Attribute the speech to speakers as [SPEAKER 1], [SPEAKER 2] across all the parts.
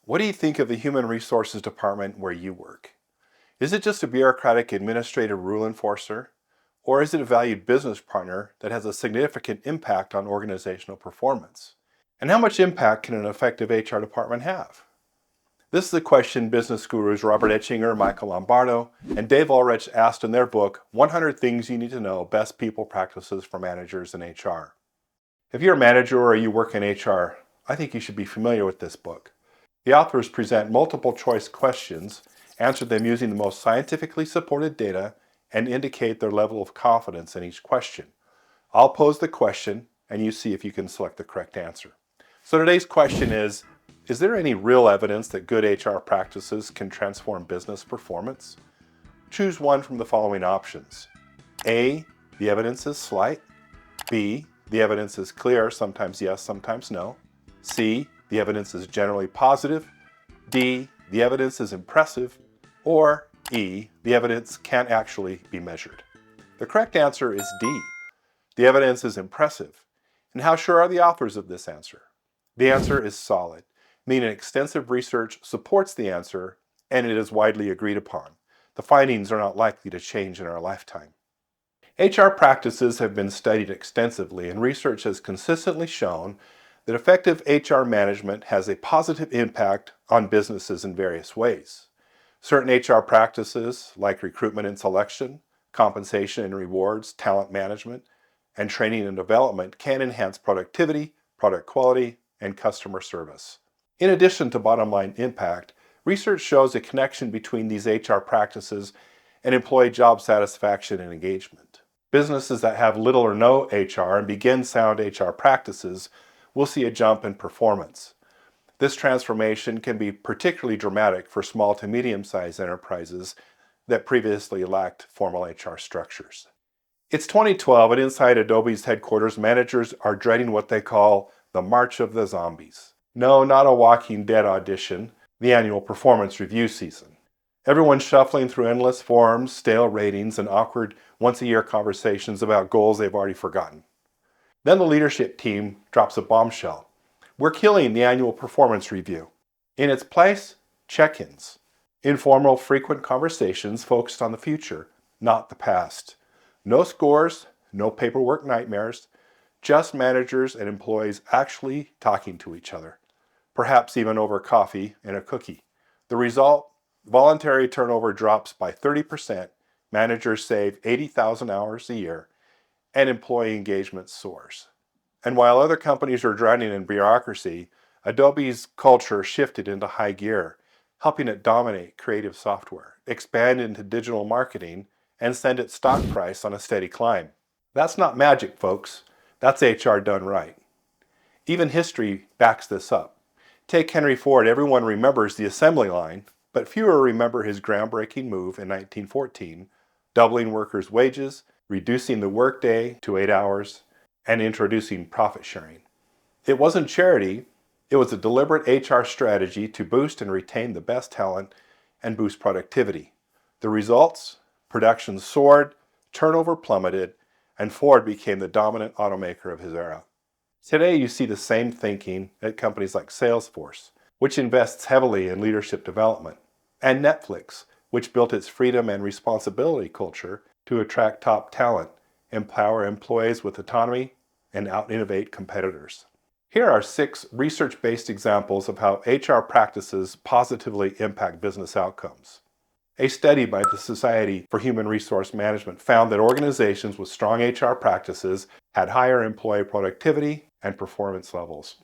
[SPEAKER 1] What do you think of the Human Resources Department where you work? Is it just a bureaucratic administrative rule enforcer? Or is it a valued business partner that has a significant impact on organizational performance? And how much impact can an effective HR department have? This is a question business gurus Robert Etchinger, Michael Lombardo, and Dave Ulrich asked in their book, 100 Things You Need to Know, Best People Practices for Managers in HR. If you're a manager or you work in HR, I think you should be familiar with this book. The authors present multiple choice questions, answer them using the most scientifically supported data, and indicate their level of confidence in each question. I'll pose the question, and you see if you can select the correct answer. So today's question is there any real evidence that good HR practices can transform business performance? Choose one from the following options. A, the evidence is slight. B, the evidence is clear, sometimes yes, sometimes no. C, the evidence is generally positive. D, the evidence is impressive. Or E, the evidence can't actually be measured. The correct answer is D. The evidence is impressive. And how sure are the authors of this answer? The answer is solid, meaning extensive research supports the answer and it is widely agreed upon. The findings are not likely to change in our lifetime. HR practices have been studied extensively, and research has consistently shown that effective HR management has a positive impact on businesses in various ways. Certain HR practices, like recruitment and selection, compensation and rewards, talent management, and training and development, can enhance productivity, product quality, and customer service. In addition to bottom-line impact, research shows a connection between these HR practices and employee job satisfaction and engagement. Businesses that have little or no HR and begin sound HR practices will see a jump in performance. This transformation can be particularly dramatic for small to medium-sized enterprises that previously lacked formal HR structures. It's 2012, and inside Adobe's headquarters, managers are dreading what they call the March of the Zombies. No, not a Walking Dead audition, the annual performance review season. Everyone's shuffling through endless forms, stale ratings, and awkward once-a-year conversations about goals they've already forgotten. Then the leadership team drops a bombshell. We're killing the annual performance review. In its place, check-ins. Informal, frequent conversations focused on the future, not the past. No scores, no paperwork nightmares, just managers and employees actually talking to each other, perhaps even over coffee and a cookie. The result? Voluntary turnover drops by 30%, managers save 80,000 hours a year, and employee engagement soars. And while other companies are drowning in bureaucracy, Adobe's culture shifted into high gear, helping it dominate creative software, expand into digital marketing, and send its stock price on a steady climb. That's not magic, folks. That's HR done right. Even history backs this up. Take Henry Ford. Everyone remembers the assembly line, but fewer remember his groundbreaking move in 1914, doubling workers' wages, reducing the workday to 8 hours, and introducing profit sharing. It wasn't charity, it was a deliberate HR strategy to boost and retain the best talent and boost productivity. The results? Production soared, turnover plummeted, and Ford became the dominant automaker of his era. Today you see the same thinking at companies like Salesforce, which invests heavily in leadership development, and Netflix, which built its freedom and responsibility culture to attract top talent, empower employees with autonomy, and out-innovate competitors. Here are 6 research-based examples of how HR practices positively impact business outcomes. A study by the Society for Human Resource Management found that organizations with strong HR practices had higher employee productivity and performance levels.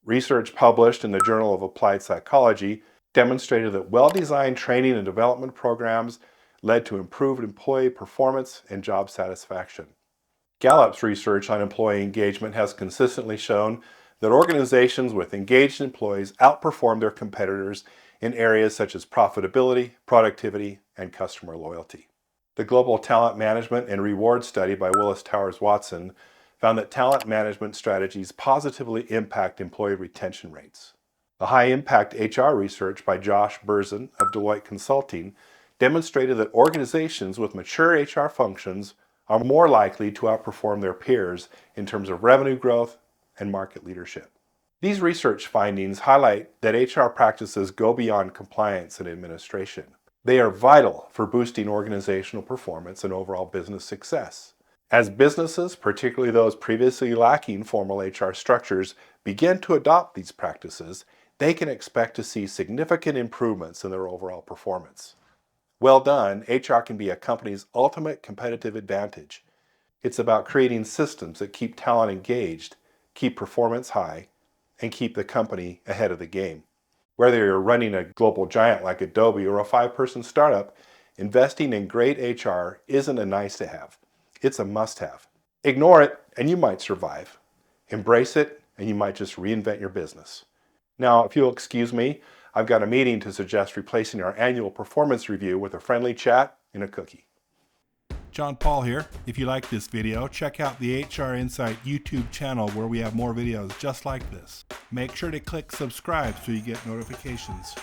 [SPEAKER 1] Research published in the Journal of Applied Psychology demonstrated that well-designed training and development programs led to improved employee performance and job satisfaction. Gallup's research on employee engagement has consistently shown that organizations with engaged employees outperform their competitors in areas such as profitability, productivity, and customer loyalty. The Global Talent Management and Reward Study by Willis Towers Watson found that talent management strategies positively impact employee retention rates. The high-impact HR research by Josh Berzin of Deloitte Consulting demonstrated that organizations with mature HR functions are more likely to outperform their peers in terms of revenue growth and market leadership. These research findings highlight that HR practices go beyond compliance and administration. They are vital for boosting organizational performance and overall business success. As businesses, particularly those previously lacking formal HR structures, begin to adopt these practices, they can expect to see significant improvements in their overall performance. Well done, HR can be a company's ultimate competitive advantage. It's about creating systems that keep talent engaged, keep performance high, and keep the company ahead of the game. Whether you're running a global giant like Adobe or a 5-person startup, investing in great HR isn't a nice to have. It's a must-have. Ignore it and you might survive. Embrace it and you might just reinvent your business. Now, if you'll excuse me, I've got a meeting to suggest replacing our annual performance review with a friendly chat and a cookie.
[SPEAKER 2] John Paul here. If you like this video, check out the HR Insight YouTube channel where we have more videos just like this. Make sure to click subscribe so you get notifications.